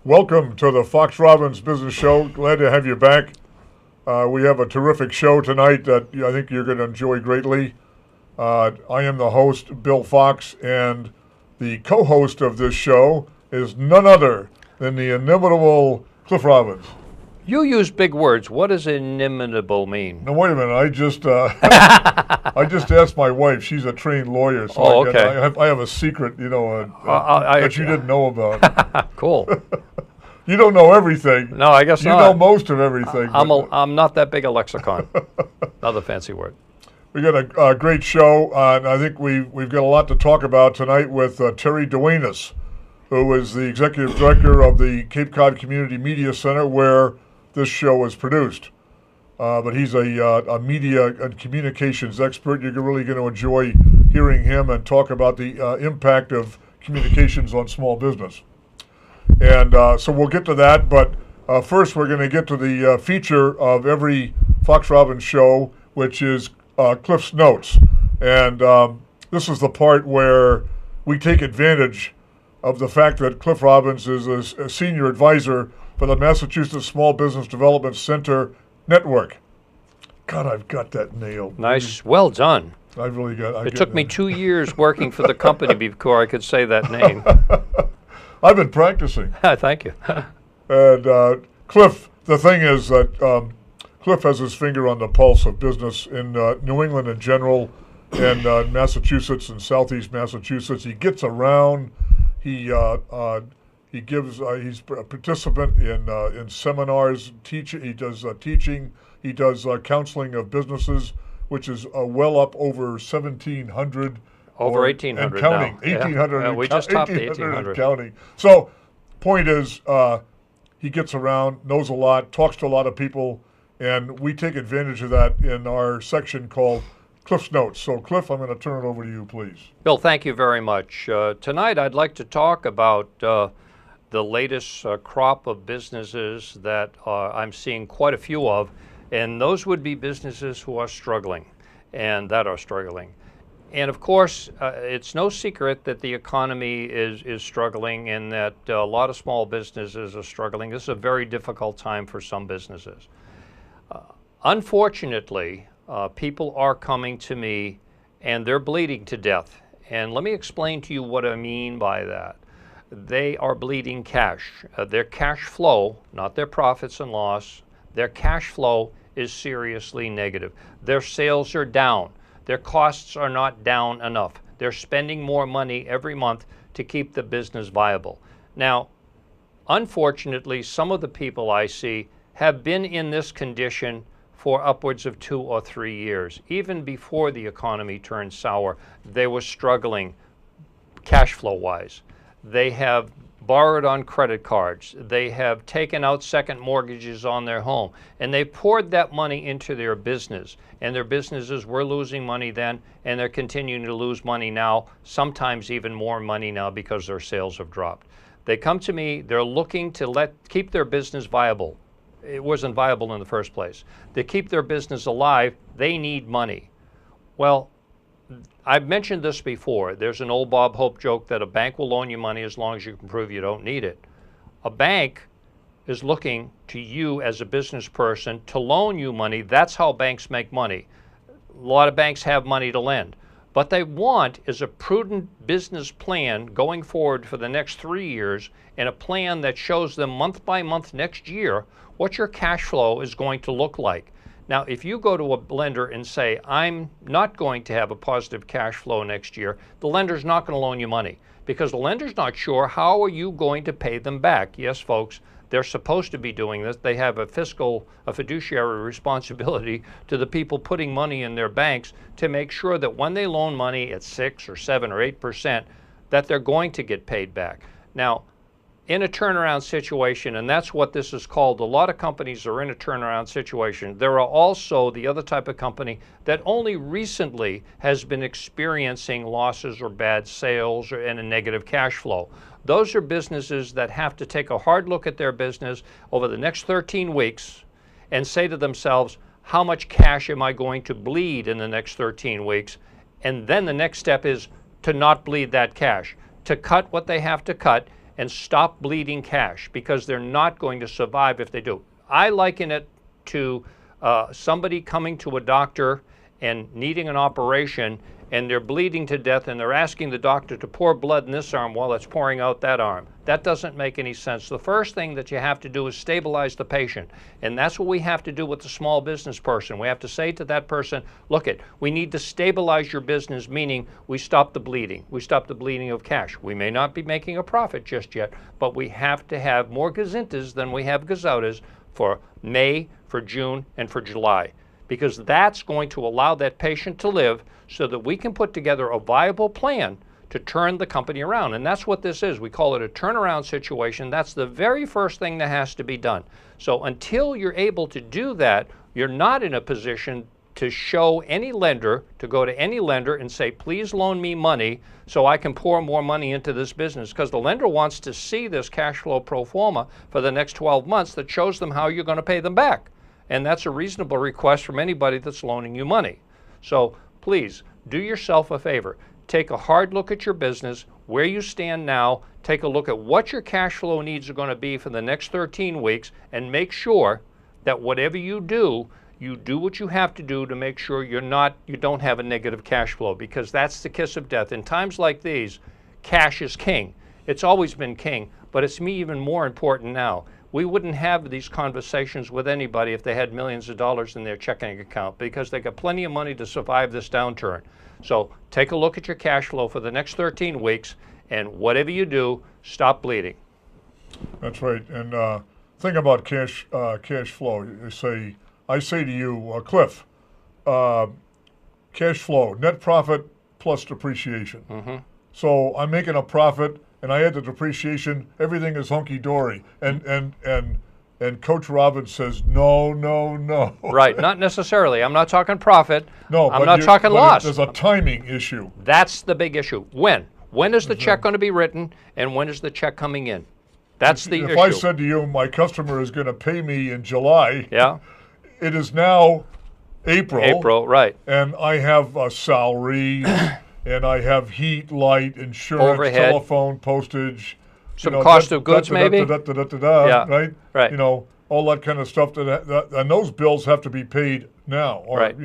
Welcome to the Fox Robbins Business Show. Glad to have you back. We have a terrific show tonight that I think you're going to enjoy greatly. I am the host, Bill Fox, and the co-host of this show is none other than the inimitable Cliff Robbins. You use big words. What does inimitable mean? Now wait a minute. I just I just asked my wife. She's a trained lawyer, so I have a secret, that you didn't know about. Cool. You don't know everything. No, I guess you not. You know most of everything. I'm not that big a lexicon. Another fancy word. We got a great show, and I think we've got a lot to talk about tonight with Terry Duenas, who is the executive director of the Cod Community Media Center, where this show is produced. But he's a media and communications expert. You're really going to enjoy hearing him and talk about the impact of communications on small business. And so we'll get to that, but first we're going to get to the feature of every Fox Robbins show, which is Cliff's Notes. And this is the part where we take advantage of the fact that Cliff Robbins is a senior advisor for the Massachusetts Small Business Development Center Network. God, I've got that nailed. Nice. Well done. I really got it. It took me 2 years working for the company before I could say that name. I've been practicing. Thank you. And Cliff, the thing is that Cliff has his finger on the pulse of business in New England in general, and Massachusetts and Southeast Massachusetts. He gets around. He gives. He's a participant in seminars. He does teaching. He does counseling of businesses, which is well up over 1,700. Over 1,800 and counting. Now. 1,800. Yeah. We just topped the 1,800. Counting. So, point is, he gets around, knows a lot, talks to a lot of people, and we take advantage of that in our section called Cliff's Notes. So, Cliff, I'm going to turn it over to you, please. Bill, thank you very much. Tonight, I'd like to talk about the latest crop of businesses that I'm seeing quite a few of, and those would be businesses who are struggling and that are struggling. And of course, it's no secret that the economy is struggling and that a lot of small businesses are struggling. This is a very difficult time for some businesses. Unfortunately, people are coming to me and they're bleeding to death. And let me explain to you what I mean by that. They are bleeding cash. Their cash flow, not their profits and loss, their cash flow is seriously negative. Their sales are down. Their costs are not down enough. They're spending more money every month to keep the business viable. Now, unfortunately, some of the people I see have been in this condition for upwards of 2 or 3 years. Even before the economy turned sour, they were struggling cash flow-wise. They have borrowed on credit cards. They have taken out second mortgages on their home, and they poured that money into their business. And their businesses were losing money then, and they're continuing to lose money now, sometimes even more money now because their sales have dropped. They come to me, they're looking to keep their business viable. It wasn't viable in the first place. To keep their business alive, they need money. Well, I've mentioned this before. There's an old Bob Hope joke that a bank will loan you money as long as you can prove you don't need it. A bank is looking to you as a business person to loan you money. That's how banks make money. A lot of banks have money to lend. What they want is a prudent business plan going forward for the next 3 years, and a plan that shows them month by month next year what your cash flow is going to look like. Now, if you go to a lender and say, I'm not going to have a positive cash flow next year, the lender's not going to loan you money because the lender's not sure how are you going to pay them back. Yes, folks, they're supposed to be doing this. They have a fiduciary responsibility to the people putting money in their banks to make sure that when they loan money at 6 or 7 or 8%, that they're going to get paid back. Now, in a turnaround situation, and that's what this is called. A lot of companies are in a turnaround situation. There are also the other type of company that only recently has been experiencing losses or bad sales and a negative cash flow. Those are businesses that have to take a hard look at their business over the next 13 weeks and say to themselves, how much cash am I going to bleed in the next 13 weeks? And then the next step is to not bleed that cash, to cut what they have to cut, and stop bleeding cash, because they're not going to survive if they do. I liken it to somebody coming to a doctor and needing an operation, and they're bleeding to death, and they're asking the doctor to pour blood in this arm while it's pouring out that arm. That doesn't make any sense. The first thing that you have to do is stabilize the patient, and that's what we have to do with the small business person. We have to say to that person, look, we need to stabilize your business, meaning we stop the bleeding. We stop the bleeding of cash. We may not be making a profit just yet, but we have to have more gazintas than we have gazautas for May, for June, and for July, because that's going to allow that patient to live so that we can put together a viable plan to turn the company around. And that's what this is. We call it a turnaround situation. That's the very first thing that has to be done. So until you're able to do that, you're not in a position to show any lender, to go to any lender and say, please loan me money so I can pour more money into this business, because the lender wants to see this cash flow pro forma for the next 12 months that shows them how you're going to pay them back. And that's a reasonable request from anybody that's loaning you money. So please do yourself a favor. Take a hard look at your business, where you stand now, take a look at what your cash flow needs are going to be for the next 13 weeks, and make sure that whatever you do what you have to do to make sure you don't have a negative cash flow, because that's the kiss of death. In times like these, cash is king. It's always been king, but it's even more important now. We wouldn't have these conversations with anybody if they had millions of dollars in their checking account, because they got plenty of money to survive this downturn. So take a look at your cash flow for the next 13 weeks, and whatever you do, stop bleeding. That's right. And think about cash flow. I say to you, Cliff, cash flow, net profit plus depreciation. Mm-hmm. So I'm making a profit, and I add the depreciation, everything is hunky-dory. And Coach Robbins says, no, no, no. Right, not necessarily. I'm not talking profit. No, I'm not talking loss. There's a timing issue. That's the big issue. When? When is the check going to be written, and when is the check coming in? That's the issue. If I said to you, my customer is going to pay me in July, yeah, it is now April. April, right. And I have a salary, and I have heat, light, insurance, overhead, telephone, postage. Some cost of goods, maybe? Yeah. Right? Right. All that kind of stuff. And those bills have to be paid now. Or, right.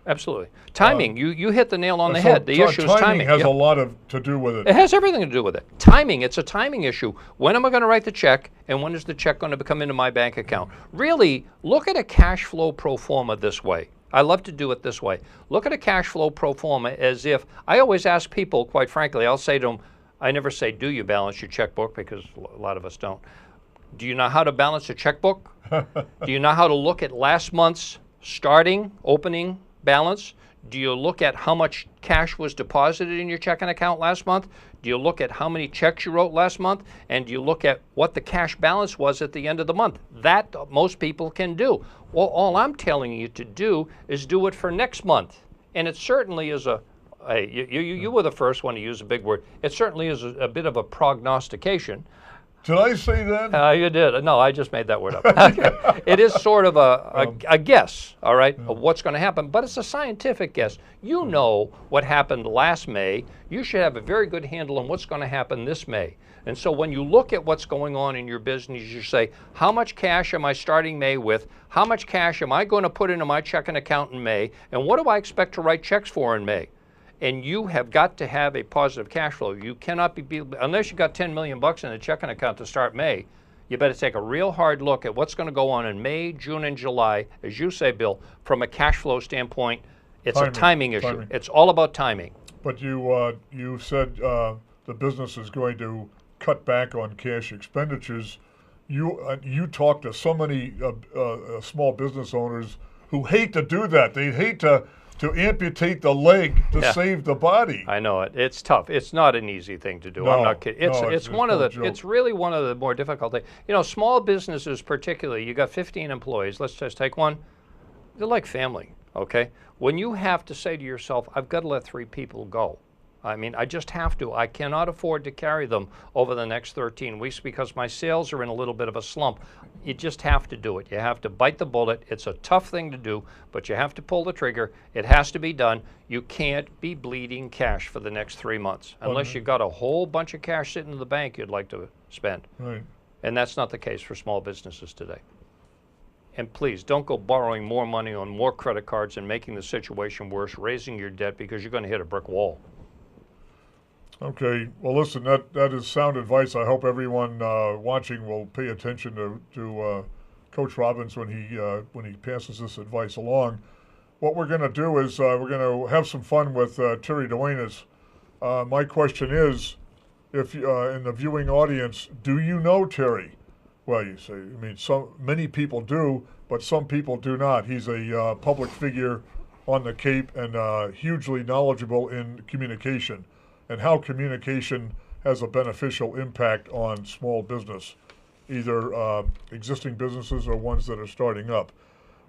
Absolutely. Timing. You hit the nail on the head. The issue is timing. Timing has a lot to do with it. It has everything to do with it. Timing. It's a timing issue. When am I going to write the check, and when is the check going to come into my bank account? Really, look at a cash flow pro forma this way. I love to do it this way. Look at a cash flow pro forma as if, I always ask people, quite frankly, I'll say to them, I never say, do you balance your checkbook, because a lot of us don't. Do you know how to balance a checkbook? Do you know how to look at last month's opening balance? Do you look at how much cash was deposited in your checking account last month? Do you look at how many checks you wrote last month? And do you look at what the cash balance was at the end of the month? That most people can do. Well, all I'm telling you to do is do it for next month. And it certainly is you were the first one to use a big word. It certainly is a bit of a prognostication. Did I say that? You did. No, I just made that word up. It is sort of a guess, all right, of what's going to happen, but it's a scientific guess. You know what happened last May. You should have a very good handle on what's going to happen this May. And so when you look at what's going on in your business, you say, how much cash am I starting May with? How much cash am I going to put into my checking account in May? And what do I expect to write checks for in May? And you have got to have a positive cash flow. You cannot be, unless you got $10 million in a checking account to start May, you better take a real hard look at what's going to go on in May, June, and July. As you say, Bill, from a cash flow standpoint, it's a timing issue. It's all about timing. But you said the business is going to cut back on cash expenditures. You talk to so many small business owners who hate to do that. They hate to amputate the leg to save the body. I know it. It's tough. It's not an easy thing to do. I'm not kidding. It's really one of the more difficult things. Small businesses particularly, you got 15 employees. Let's just take one. They're like family, okay? When you have to say to yourself, I've got to let 3 people go, I mean, I just have to. I cannot afford to carry them over the next 13 weeks because my sales are in a little bit of a slump. You just have to do it. You have to bite the bullet. It's a tough thing to do, but you have to pull the trigger. It has to be done. You can't be bleeding cash for the next 3 months unless you've got a whole bunch of cash sitting in the bank you'd like to spend. Right. And that's not the case for small businesses today. And please, don't go borrowing more money on more credit cards and making the situation worse, raising your debt because you're going to hit a brick wall. Okay. Well, listen, that is sound advice. I hope everyone watching will pay attention to Coach Robbins when he passes this advice along. What we're going to do is we're going to have some fun with Terry Duenas. My question is, if in the viewing audience, do you know Terry? Well, you say, I mean, many people do, but some people do not. He's a public figure on the Cape and hugely knowledgeable in communication and how communication has a beneficial impact on small business, either existing businesses or ones that are starting up.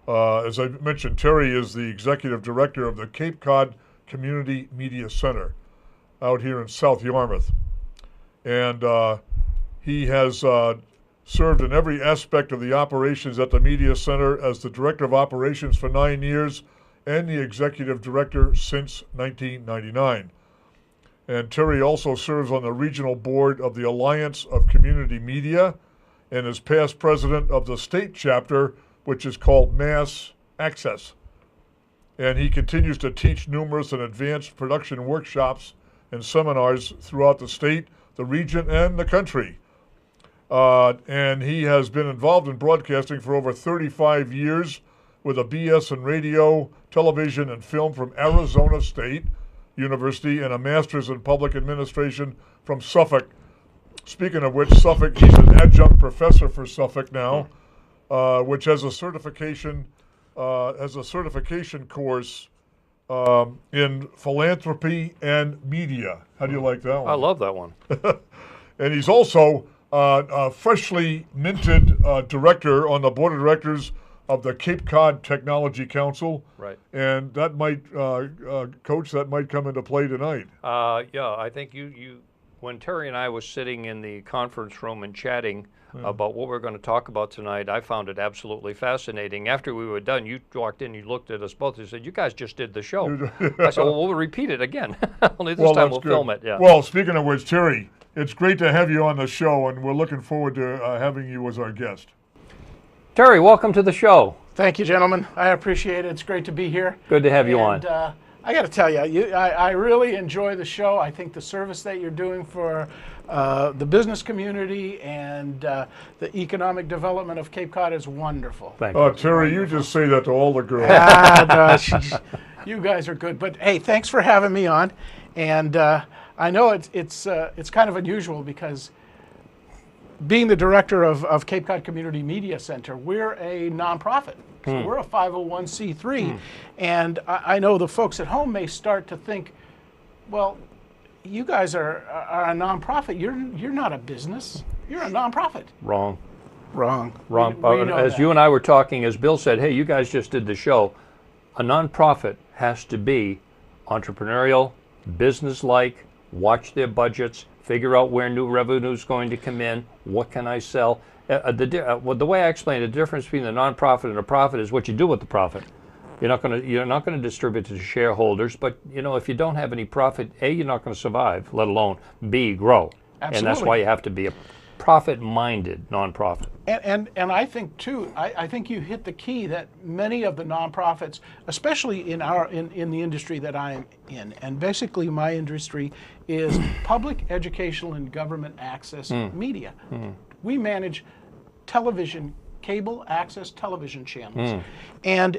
As I mentioned, Terry is the executive director of the Cape Cod Community Media Center out here in South Yarmouth. And he has served in every aspect of the operations at the Media Center as the Director of Operations for 9 years and the Executive Director since 1999. And Terry also serves on the Regional Board of the Alliance of Community Media and is past president of the state chapter, which is called Mass Access. And he continues to teach numerous and advanced production workshops and seminars throughout the state, the region, and the country. And he has been involved in broadcasting for over 35 years with a BS in radio, television, and film from Arizona State University and a master's in public administration from Suffolk. Speaking of which, Suffolk, he's an adjunct professor for Suffolk now, which has a certification course in philanthropy and media. How do you like that one? I love that one. And he's also a freshly minted director on the board of directors of the Cape Cod Technology Council. Right. And that might, Coach, that might come into play tonight. Yeah, I think when Terry and I was sitting in the conference room and chatting about what we're going to talk about tonight, I found it absolutely fascinating. After we were done, you walked in, you looked at us both, and said, "You guys just did the show." I said, "Well, we'll repeat it again. Only this time we'll film it." Yeah. Well, speaking of which, Terry, it's great to have you on the show, and we're looking forward to having you as our guest. Terry, welcome to the show. Thank you, gentlemen. I appreciate it. It's great to be here. Good to have you on. I got to tell you, I really enjoy the show. I think the service that you're doing for the business community and the economic development of Cape Cod is wonderful. Thank you. Terry, you just say that to all the girls. No, you guys are good. But hey, thanks for having me on. And I know it's kind of unusual because being the director of Cape Cod Community Media Center, we're a nonprofit. So we're a 501c3. And I know the folks at home may start to think, well, you guys are a nonprofit. You're not a business. You're a nonprofit. Wrong. Wrong. We know as that. You and I were talking, as Bill said, hey, you guys just did the show. A nonprofit has to be entrepreneurial, business-like, watch their budgets, figure out where new revenue is going to come in, what can I sell. The way I explain it, the difference between the nonprofit and a profit is what you do with the profit. You're not going to distribute it to shareholders, but if you don't have any profit, A, you're not going to survive, let alone B, grow. Absolutely. And that's why you have to be a profit-minded nonprofit. And I think too, I think you hit the key that many of the nonprofits, especially in the industry that I'm in, and basically my industry is public, educational, and government access media. We manage television, cable access television channels. And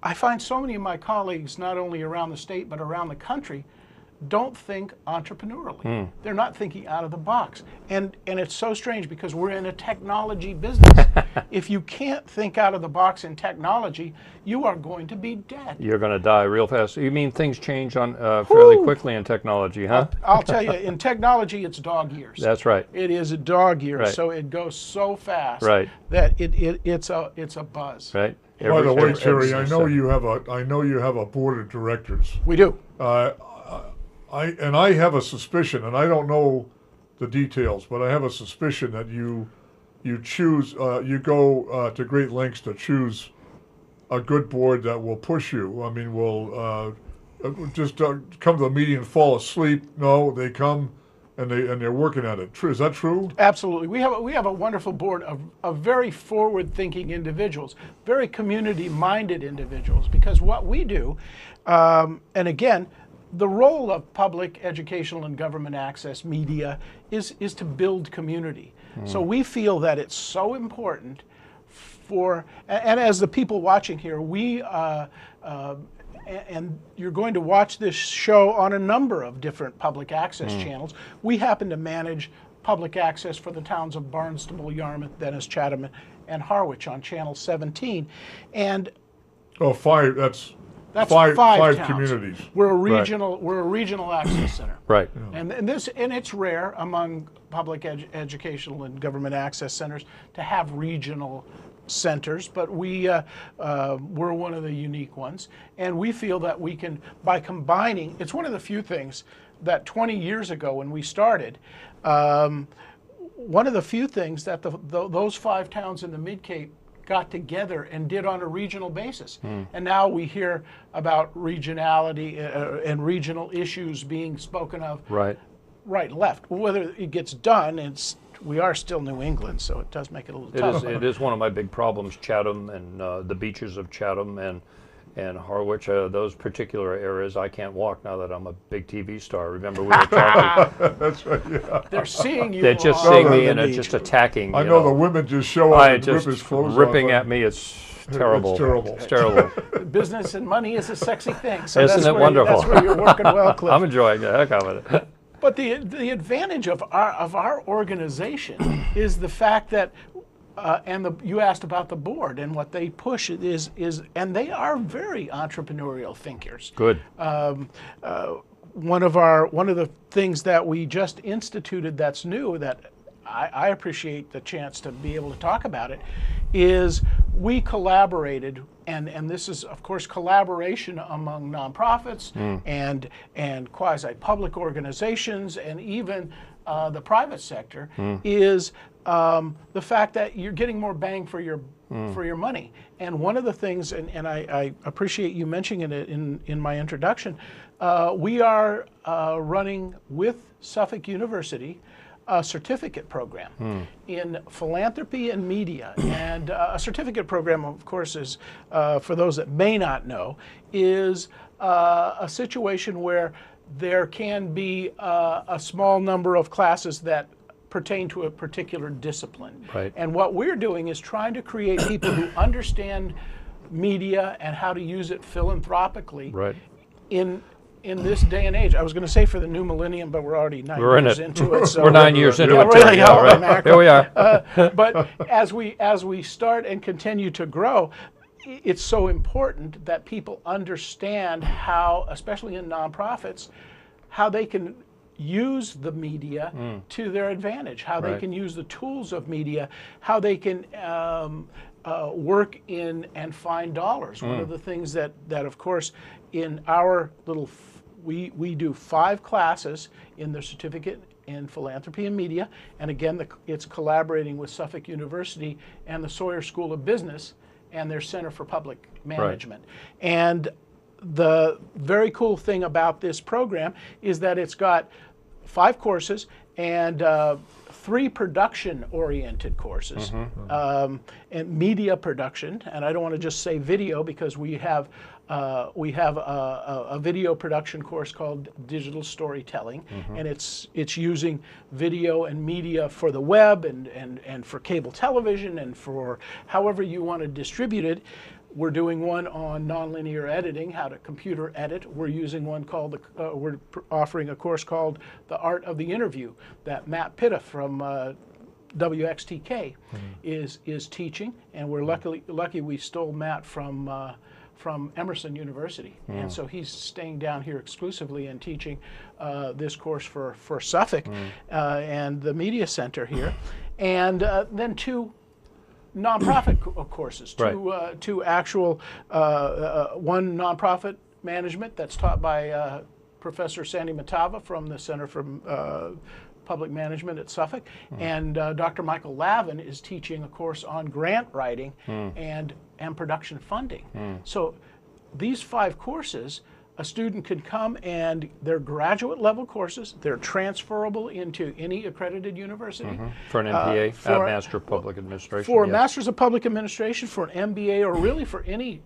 I find so many of my colleagues, not only around the state, but around the country, don't think entrepreneurially. They're not thinking out of the box. And it's so strange because we're in a technology business. If you can't think out of the box in technology, you are going to be dead. You're going to die real fast. You mean things change on fairly quickly in technology, huh? I'll tell you, in technology, it's dog years. That's right. It is dog years, right. So it goes so fast that it's a buzz. Right. By the way, Terry, I know you have a board of directors. We do. I have a suspicion, and I don't know the details, but I have a suspicion that you choose you go to great lengths to choose a good board that will push you. I mean, will just come to the meeting and fall asleep. No, they come and they're working at it. Is that true? Absolutely. We have a wonderful board of very forward-thinking individuals, very community-minded individuals, because what we do, and again, the role of public educational and government access media is to build community. So we feel that it's so important for, and as the people watching here, we, and you're going to watch this show on a number of different public access channels. We happen to manage public access for the towns of Barnstable, Yarmouth, Dennis, Chatham, and Harwich on Channel 17. And Oh, five. That's five towns. communities. We're a regional access center. Right. And it's rare among public educational and government access centers to have regional centers, but we're one of the unique ones, and we feel that we can, by combining, it's one of the few things that 20 years ago when we started, one of the few things that those 5 towns in the Mid-Cape got together and did on a regional basis. And now we hear about regionality and regional issues being spoken of right and left. Whether it gets done, we are still New England, so it does make it a little tough. It is one of my big problems, Chatham and the beaches of Chatham and Harwich, those particular areas. I can't walk now that I'm a big TV star. Remember we were talking. That's right, yeah. They're seeing you. They're just seeing me and just attacking. I know the women just show up and just rip his clothes ripping off. at me. It's terrible. It's terrible. It's terrible. Business and money is a sexy thing. So Isn't it wonderful? That's where you're working well, Cliff. I'm enjoying the heck out of it. But the advantage of our organization is the fact that, you asked about the board and what they push is, and they are very entrepreneurial thinkers. Good. One of the things that we just instituted that's new that I appreciate the chance to be able to talk about it is we collaborated, and this is of course collaboration among nonprofits and quasi-public organizations and even the private sector is the fact that you're getting more bang for your money. And one of the things, and I appreciate you mentioning it in my introduction, we are running with Suffolk University a certificate program in philanthropy and media. And a certificate program, of course, is, for those that may not know, is a situation where there can be a small number of classes that pertain to a particular discipline. Right. And what we're doing is trying to create people who understand media and how to use it philanthropically in this day and age. I was going to say for the new millennium, but we're already 9 years into it. So we're 9 years into it. Really Right. Here we are. But as we start and continue to grow, it's so important that people understand how, especially in nonprofits, how they can use the media to their advantage, how they can use the tools of media, how they can work in and find dollars. One of the things that of course, in our little, we do 5 classes in the certificate in philanthropy and media, and again, it's collaborating with Suffolk University and the Sawyer School of Business and their Center for Public Management. And the very cool thing about this program is that it's got 5 courses and 3 production-oriented courses, and media production. And I don't want to just say video because we have a video production course called Digital Storytelling, and it's using video and media for the web and for cable television and for however you want to distribute it. We're doing one on nonlinear editing, how to computer edit. We're using one called, we're offering a course called The Art of the Interview that Matt Pitta from WXTK is teaching, and we're lucky we stole Matt from Emerson University, and so he's staying down here exclusively and teaching this course for Suffolk and the Media Center here, and then 2 nonprofit courses, 2 actual, one nonprofit management that's taught by Professor Sandy Matava from the Center for Public Management at Suffolk, and Dr. Michael Lavin is teaching a course on grant writing and production funding. So these 5 courses, a student can come, and they're graduate level courses. They're transferable into any accredited university. For an MPA, for Master of Public Administration. For a yes. Masters of Public Administration, for an MBA, or really for any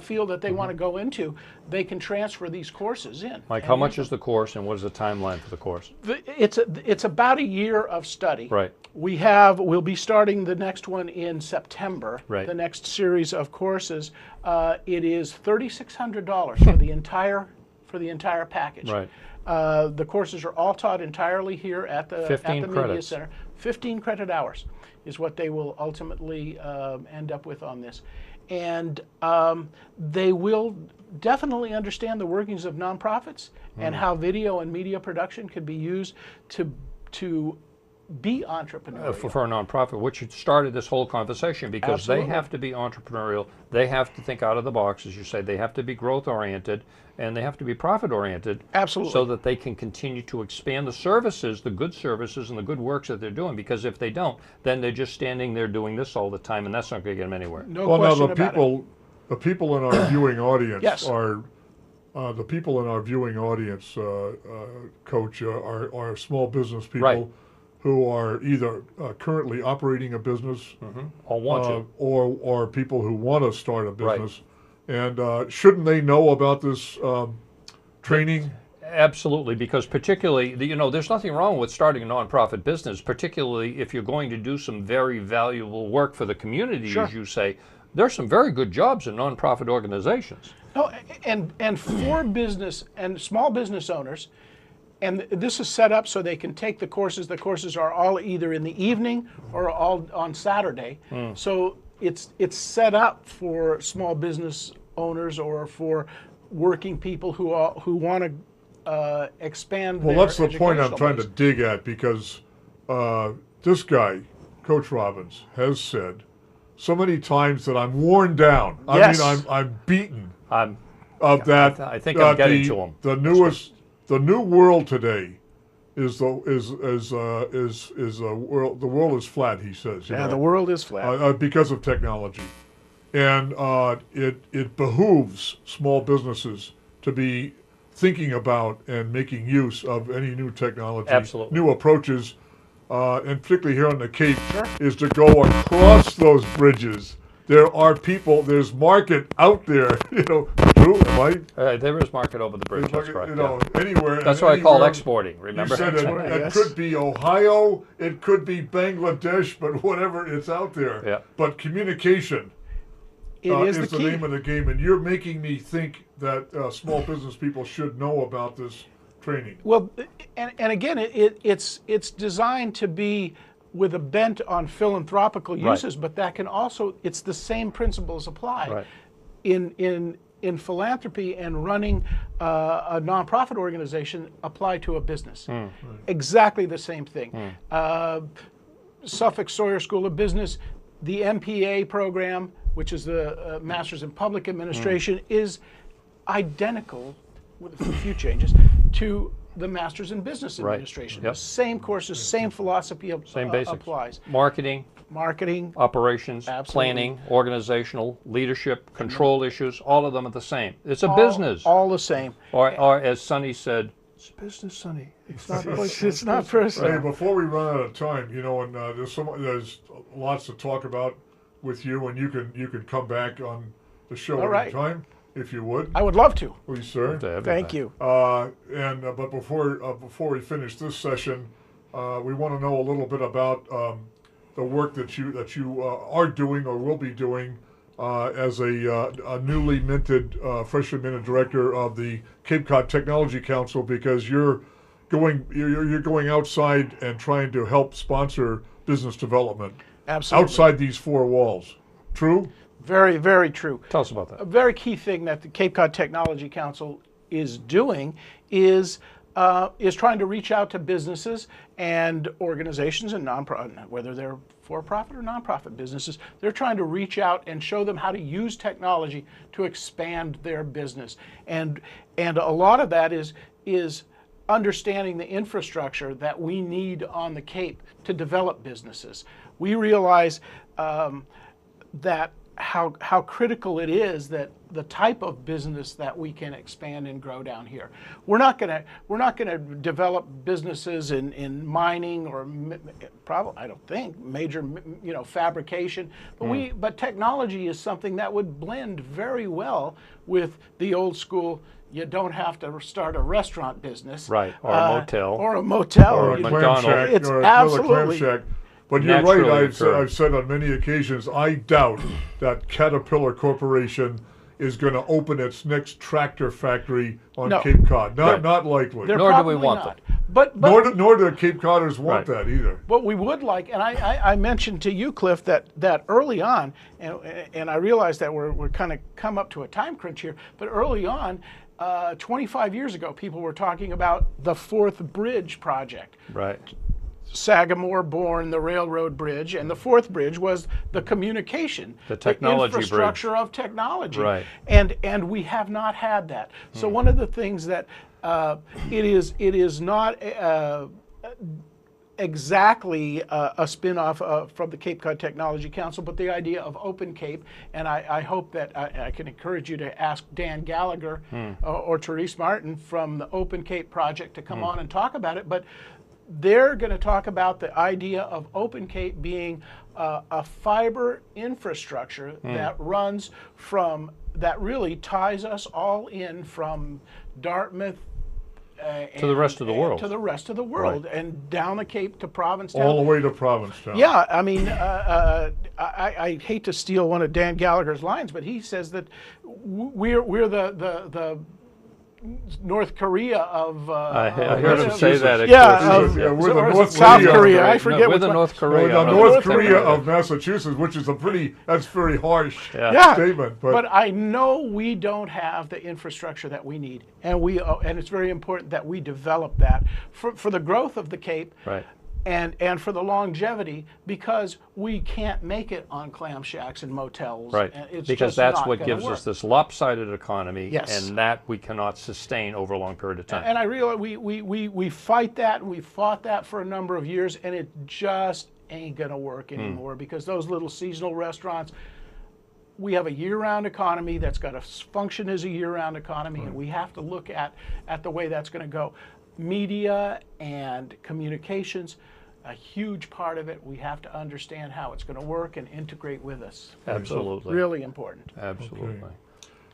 field that they want to go into, they can transfer these courses in. Like, how much is the course, and what is the timeline for the course? It's about a year of study. Right. We'll be starting the next one in September. Right. The next series of courses. It is $3,600 for the entire package. Right. The courses are all taught entirely here at the Media credits. Center. 15 credit hours is what they will ultimately end up with on this. And they will definitely understand the workings of nonprofits and how video and media production could be used to be entrepreneurial. For a nonprofit, which started this whole conversation, because Absolutely. they have to be entrepreneurial, they have to think out of the box, as you say, they have to be growth oriented, and they have to be profit oriented. Absolutely. So that they can continue to expand the services, the good services and the good works that they're doing, because if they don't, then they're just standing there doing this all the time, and that's not going to get them anywhere. No Well, question now about it. the people in our viewing audience Yes. are the people in our viewing audience, Coach, are small business people Right. who are either currently operating a business Or want to. or people who want to start a business. And shouldn't they know about this training? Absolutely, because particularly, there's nothing wrong with starting a nonprofit business, particularly if you're going to do some very valuable work for the community, Sure. as you say. There's some very good jobs in nonprofit organizations. No, and for business and small business owners, and this is set up so they can take the courses. The courses are all either in the evening or all on Saturday. So it's set up for small business owners or for working people who want to expand. Well, their that's the point I'm educational trying to base. dig at, because this guy, Coach Robbins, has said so many times that I'm worn down. Yes. I mean, I'm beaten I'm of that. I think I'm getting to him. The new world today is the world. The world is flat, he says. Yeah, the world is flat. Because of technology, and it behooves small businesses to be thinking about and making use of any new technology, Absolutely. new approaches, and particularly here on the Cape, is to go across those bridges. There are people, there's market out there, true, am I? There is market over the bridge, that's correct. Anywhere. That's and what I call anywhere. exporting, remember? You said it Yes. could be Ohio, it could be Bangladesh, but whatever, it's out there. Yeah. But communication It is is the key. name of the game, and you're making me think that small business people should know about this training. Well, and again, it's designed to be with a bent on philanthropical uses, but that can also, it's the same principles apply. Right. In philanthropy and running a nonprofit organization apply to a business. Exactly the same thing. Suffolk Sawyer School of Business, the MPA program, which is the Masters in Public Administration, is identical, with a few changes, to the Masters in Business Administration. Yep. Same courses, same philosophy Same basics. applies. Marketing, Marketing, operations, Absolutely. planning, organizational, leadership, control issues, all of them are the same. It's a business. all the same. Or as Sonny said, it's business, Sonny. It's not It's not personal. Hey, before we run out of time, and there's lots to talk about with you, and you can come back on the show All right. anytime if you would. I would love to. Please, sir. Thank you. But before we finish this session, we want to know a little bit about the work that you are doing or will be doing as a newly minted, freshly minted director of the Cape Cod Technology Council, because you're going outside and trying to help sponsor business development Absolutely. outside these four walls. True? Very, very true. Tell us about A that. very key thing that the Cape Cod Technology Council is doing is is trying to reach out to businesses and organizations and nonprofit, whether they're for-profit or nonprofit businesses. They're trying to reach out and show them how to use technology to expand their business. And a lot of that is understanding the infrastructure that we need on the Cape to develop businesses. We realize that how critical it is that the type of business that we can expand and grow down here. We're not gonna develop businesses in mining or probably, I don't think, major fabrication. But but technology is something that would blend very well with the old school. You don't have to start a restaurant business, right? Or a motel, or a motel, or a clam shack, it's or absolutely. Clam shack. But you're right, I've said on many occasions, I doubt that Caterpillar Corporation is going to open its next tractor factory on Cape Cod. Not likely. Nor do we want them. But nor do Cape Codders want that either. What we would like, and I mentioned to you, Cliff, that early on, and I realize that we're kind of come up to a time crunch here, but early on, 25 years ago, people were talking about the fourth bridge project. Right. Sagamore born the railroad bridge, and the fourth bridge was the communication, the technology the infrastructure bridge. Of technology. Right. And we have not had that. So one of the things that it is not exactly a spin-off from the Cape Cod Technology Council, but the idea of Open Cape, and I hope that I can encourage you to ask Dan Gallagher or Therese Martin from the Open Cape project to come on and talk about it. But they're going to talk about the idea of Open Cape being a fiber infrastructure that runs that really ties us all in from Dartmouth to the rest of the world. To the rest of the world, right. And down the Cape to Provincetown. All the way to Provincetown. Yeah, I mean, I hate to steal one of Dan Gallagher's lines, but he says that we're the North Korea of. I heard him say that. We're the North South Korea. I forget. We're the North Korea. The North Korea of Massachusetts, which is that's very harsh statement. But I know we don't have the infrastructure that we need, and it's very important that we develop that for the growth of the Cape. Right. And for the longevity, because we can't make it on clam shacks and motels. Right, because that's what gives us this lopsided economy, and that we cannot sustain over a long period of time. And I realize we fight that, and we fought that for a number of years, and it just ain't going to work anymore because those little seasonal restaurants, we have a year-round economy that's got to function as a year-round economy, and we have to look at the way that's going to go. Media and communications, a huge part of it. We have to understand how it's going to work and integrate with us. Absolutely. Really important. Absolutely. Okay.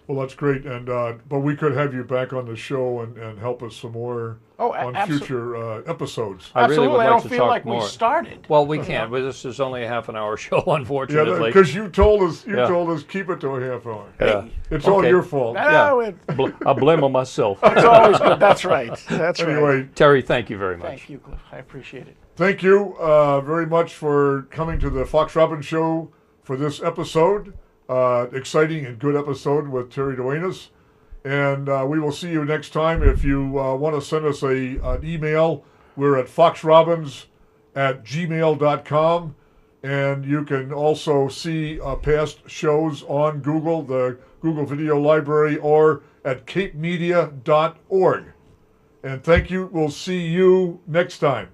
Well, that's great, and but we could have you back on the show and help us some more on future episodes. I really would like I don't to feel talk like more. We started. Well, we can't. This is only a half-an-hour show, unfortunately. Yeah, because you told us keep it to a half hour. Yeah. It's all your fault. No, I blame on myself. It's always good. That's right. That's anyway, right. Terry, thank you very much. Thank you, Cliff. I appreciate it. Thank you very much for coming to the Fox Robbins Show for this episode. Exciting and good episode with Terry Duenas. And we will see you next time. If you want to send us an email, we're at foxrobbins@gmail.com. And you can also see past shows on Google, the Google Video Library, or at capemedia.org. And thank you. We'll see you next time.